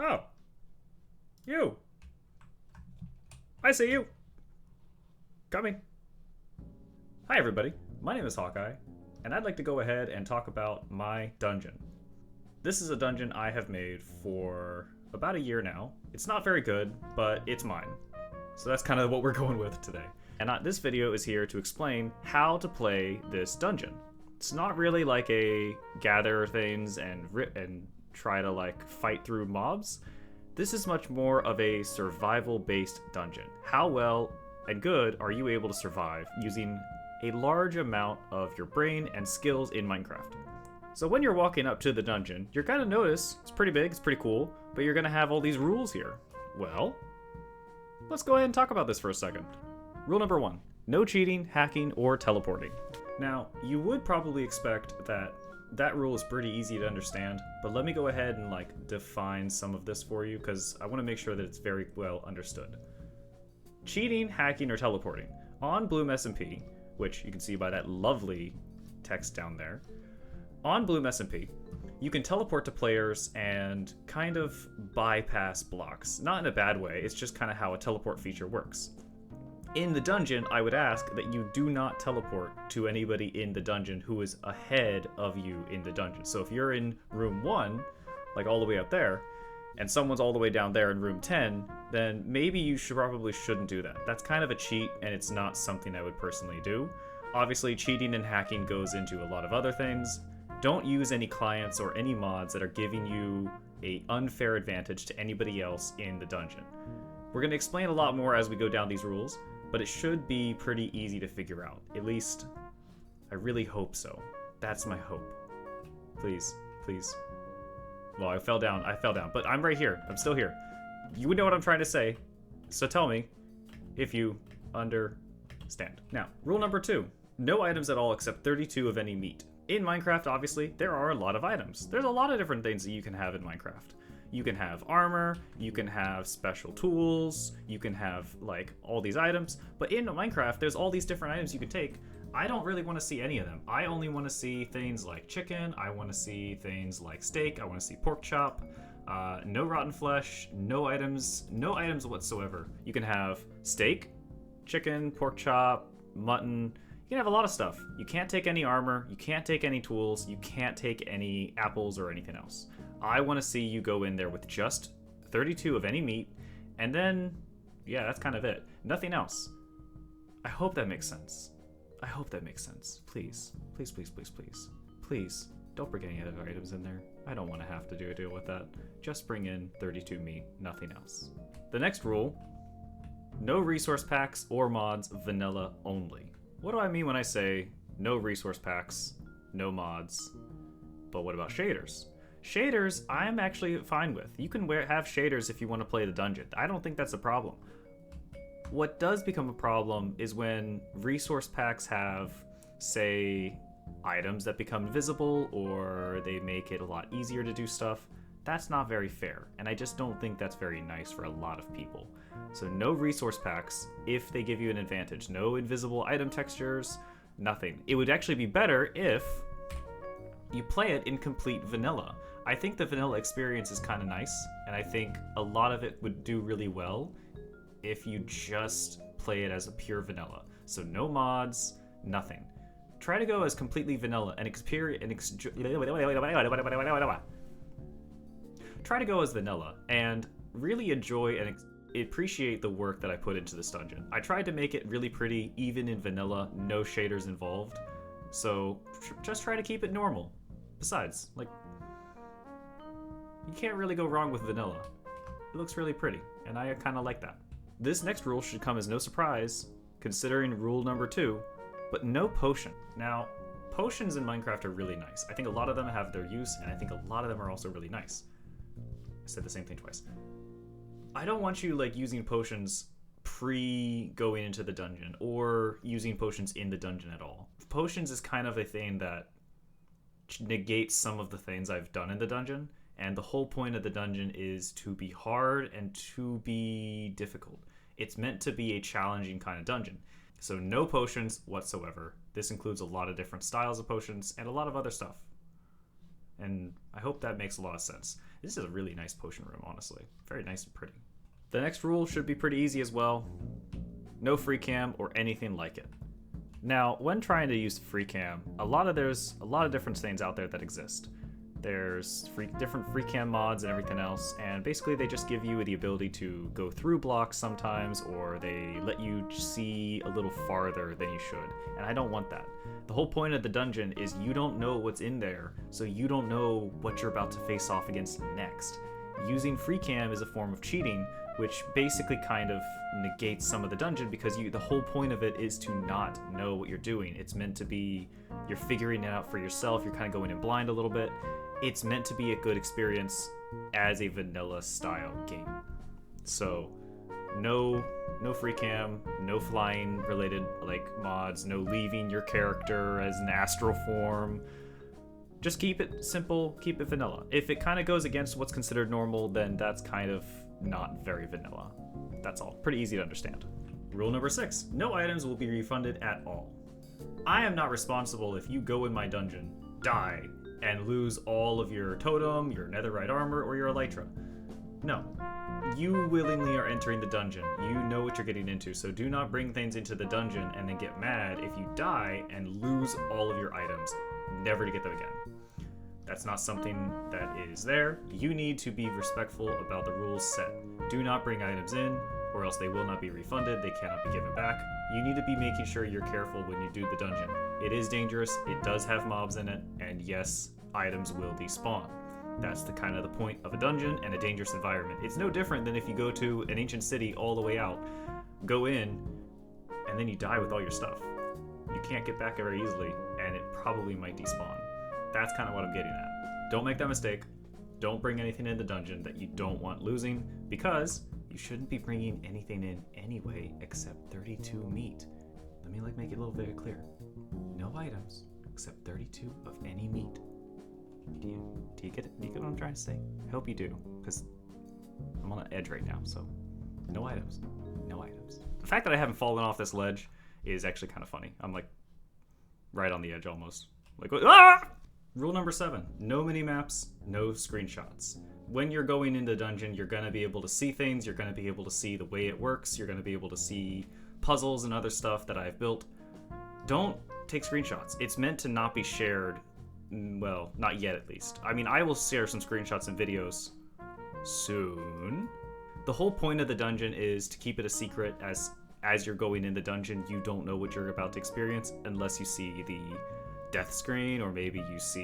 Oh, you. I see you. Coming. Hi, everybody. My name is Hawkeye, and I'd like to go ahead and talk about my dungeon. This is a dungeon I have made for about a year now. It's not very good, but it's mine. So that's kind of what we're going with today. And this video is here to explain how to play this dungeon. It's not really like a gather things and try to like fight through mobs. This is much more of a survival-based dungeon. How well and good are you able to survive using a large amount of your brain and skills in Minecraft? So when you're walking up to the dungeon, you're gonna notice it's pretty big, it's pretty cool, but you're gonna have all these rules here. Well, let's go ahead and talk about this for a second. Rule number 1, no cheating, hacking, or teleporting. Now, you would probably expect that rule is pretty easy to understand, but let me go ahead and define some of this for you because I want to make sure that it's very well understood. Cheating, hacking, or teleporting. On Bloom SMP, which you can see by that lovely text down there, on Bloom SMP, you can teleport to players and kind of bypass blocks. Not in a bad way, it's just kind of how a teleport feature works. In the dungeon, I would ask that you do not teleport to anybody in the dungeon who is ahead of you in the dungeon. So if you're in room 1, like all the way up there, and someone's all the way down there in room 10, then maybe you probably shouldn't do that. That's kind of a cheat, and it's not something I would personally do. Obviously, cheating and hacking goes into a lot of other things. Don't use any clients or any mods that are giving you an unfair advantage to anybody else in the dungeon. We're going to explain a lot more as we go down these rules, but it should be pretty easy to figure out. At least, I really hope so. That's my hope. Please, please. Well, I fell down, but I'm right here. I'm still here. You know what I'm trying to say, so tell me if you understand. Now, rule number 2, no items at all except 32 of any meat. In Minecraft, obviously, there are a lot of items. There's a lot of different things that you can have in Minecraft. You can have armor, you can have special tools, you can have all these items, but in Minecraft there's all these different items you can take. I don't really want to see any of them. I only want to see things like chicken, I want to see things like steak, I want to see pork chop, no rotten flesh, no items whatsoever. You can have steak, chicken, pork chop, mutton. You can have a lot of stuff. You can't take any armor, you can't take any tools, you can't take any apples or anything else. I want to see you go in there with just 32 of any meat, and then, yeah, that's kind of it. Nothing else. I hope that makes sense. I hope that makes sense. Please, please, please, please, please. Please, don't bring any other items in there. I don't want to have to deal with that. Just bring in 32 meat, nothing else. The next rule, no resource packs or mods, vanilla only. What do I mean when I say no resource packs, no mods, but what about shaders? Shaders, I'm actually fine with. You can have shaders if you want to play the dungeon. I don't think that's a problem. What does become a problem is when resource packs have, say, items that become visible or they make it a lot easier to do stuff. That's not very fair, and I just don't think that's very nice for a lot of people. So no resource packs if they give you an advantage. No invisible item textures, nothing. It would actually be better if you play it in complete vanilla. I think the vanilla experience is kind of nice, and I think a lot of it would do really well if you just play it as a pure vanilla. So no mods, nothing. Try to go as completely vanilla and try to go as vanilla and really enjoy and appreciate the work that I put into this dungeon. I tried to make it really pretty, even in vanilla, no shaders involved. So just try to keep it normal. Besides, you can't really go wrong with vanilla. It looks really pretty, and I kind of like that. This next rule should come as no surprise, considering rule number 2, but no potion. Now, potions in Minecraft are really nice. I think a lot of them have their use, and I think a lot of them are also really nice. I said the same thing twice. I don't want you using potions pre-going into the dungeon, or using potions in the dungeon at all. Potions is kind of a thing that negates some of the things I've done in the dungeon, and the whole point of the dungeon is to be hard and to be difficult. It's meant to be a challenging kind of dungeon. So no potions whatsoever. This includes a lot of different styles of potions and a lot of other stuff. and I hope that makes a lot of sense. This is a really nice potion room, honestly. Very nice and pretty. The next rule should be pretty easy as well. No free cam or anything like it. Now, when trying to use free cam, there's a lot of different things out there that exist. There's different free cam mods and everything else, and basically they just give you the ability to go through blocks sometimes, or they let you see a little farther than you should, and I don't want that. The whole point of the dungeon is you don't know what's in there, so you don't know what you're about to face off against next. Using free cam is a form of cheating, which basically kind of negates some of the dungeon, because the whole point of it is to not know what you're doing. It's meant to be, you're figuring it out for yourself, you're kind of going in blind a little bit. It's meant to be a good experience as a vanilla style game. So no free cam, no flying related like mods, no leaving your character as an astral form. Just keep it simple, keep it vanilla. If it kind of goes against what's considered normal, then that's kind of not very vanilla. That's all. Pretty easy to understand. Rule number 6, no items will be refunded at all. I am not responsible if you go in my dungeon, die, and lose all of your totem, your netherite armor, or your elytra. No. You willingly are entering the dungeon. You know what you're getting into, so do not bring things into the dungeon and then get mad if you die and lose all of your items, never to get them again. That's not something that is there. You need to be respectful about the rules set. Do not bring items in, or else they will not be refunded, they cannot be given back. You need to be making sure you're careful when you do the dungeon. It is dangerous, it does have mobs in it, and yes, items will despawn. That's the kind of the point of a dungeon and a dangerous environment. It's no different than if you go to an ancient city all the way out, go in, and then you die with all your stuff. You can't get back very easily, and it probably might despawn. That's kind of what I'm getting at. Don't make that mistake. Don't bring anything in the dungeon that you don't want losing, because you shouldn't be bringing anything in anyway except 32 meat. Let me make it a little very clear. No items except 32 of any meat. Do you get it? Do you get what I'm trying to say? I hope you do, because I'm on an edge right now, so no items. No items. The fact that I haven't fallen off this ledge is actually kind of funny. I'm right on the edge almost. Ah! Rule number 7, no mini-maps, no screenshots. When you're going into dungeon, you're going to be able to see things, you're going to be able to see the way it works, you're going to be able to see puzzles and other stuff that I've built. Don't take screenshots. It's meant to not be shared, well, not yet at least. I mean, I will share some screenshots and videos soon. The whole point of the dungeon is to keep it a secret. As you're going in the dungeon, you don't know what you're about to experience unless you see the death screen, or maybe you see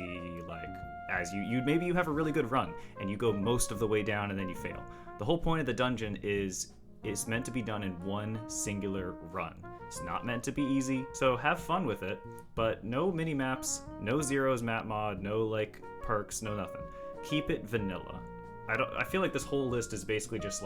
maybe you have a really good run and you go most of the way down and then you fail. The whole point of the dungeon is it's meant to be done in one singular run. It's not meant to be easy, so have fun with it, but no mini maps, no zeros map mod, no perks, no nothing. Keep it vanilla. I feel like this whole list is basically just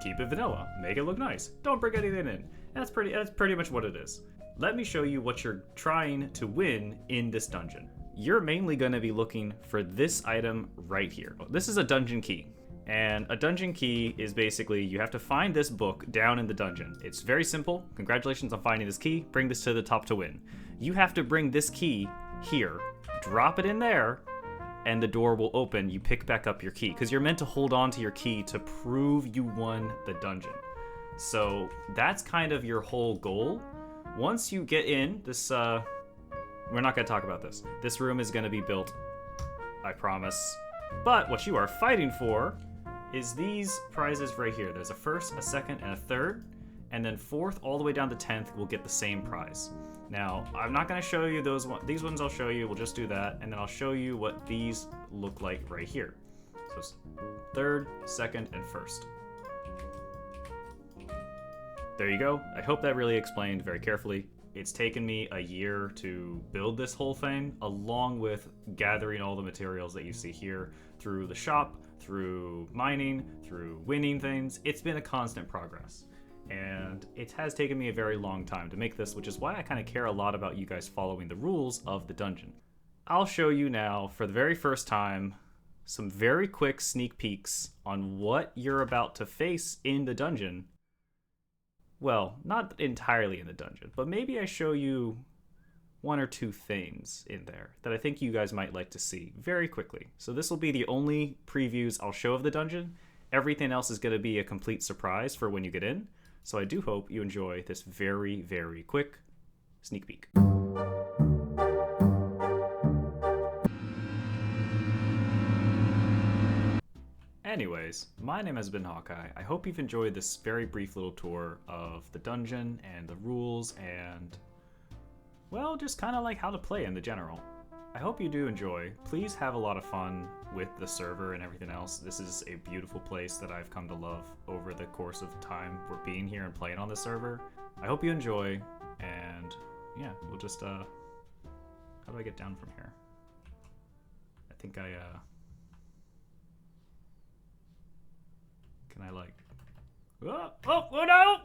keep it vanilla, make it look nice, don't bring anything in. That's pretty much what it is. Let me show you what you're trying to win in this dungeon. You're mainly going to be looking for this item right here. This is a dungeon key. And a dungeon key is basically, you have to find this book down in the dungeon. It's very simple. Congratulations on finding this key. Bring this to the top to win. You have to bring this key here, drop it in there, and the door will open. You pick back up your key, because you're meant to hold on to your key to prove you won the dungeon. So that's kind of your whole goal. Once you get in, we're not going to talk about this. This room is going to be built, I promise. But what you are fighting for is these prizes right here. There's a first, a second, and a third. And then 4th all the way down to 10th will get the same prize. Now, I'm not going to show you those ones. These ones I'll show you. We'll just do that. And then I'll show you what these look like right here. So it's 3rd, 2nd, and 1st. There you go. I hope that really explained very carefully. It's taken me a year to build this whole thing, along with gathering all the materials that you see here through the shop, through mining, through winning things. It's been a constant progress. And it has taken me a very long time to make this, which is why I kind of care a lot about you guys following the rules of the dungeon. I'll show you now, for the very first time, some very quick sneak peeks on what you're about to face in the dungeon. Well, not entirely in the dungeon, but maybe I show you one or two things in there that I think you guys might like to see very quickly. So this will be the only previews I'll show of the dungeon. Everything else is going to be a complete surprise for when you get in. So I do hope you enjoy this very, very quick sneak peek. Anyways, my name has been Hawkeye. I hope you've enjoyed this very brief little tour of the dungeon and the rules and, well, just kind of like how to play in the general. I hope you do enjoy. Please have a lot of fun with the server and everything else. This is a beautiful place that I've come to love over the course of time we're being here and playing on the server. I hope you enjoy, and yeah, we'll just, how do I get down from here? I think can I like, oh no!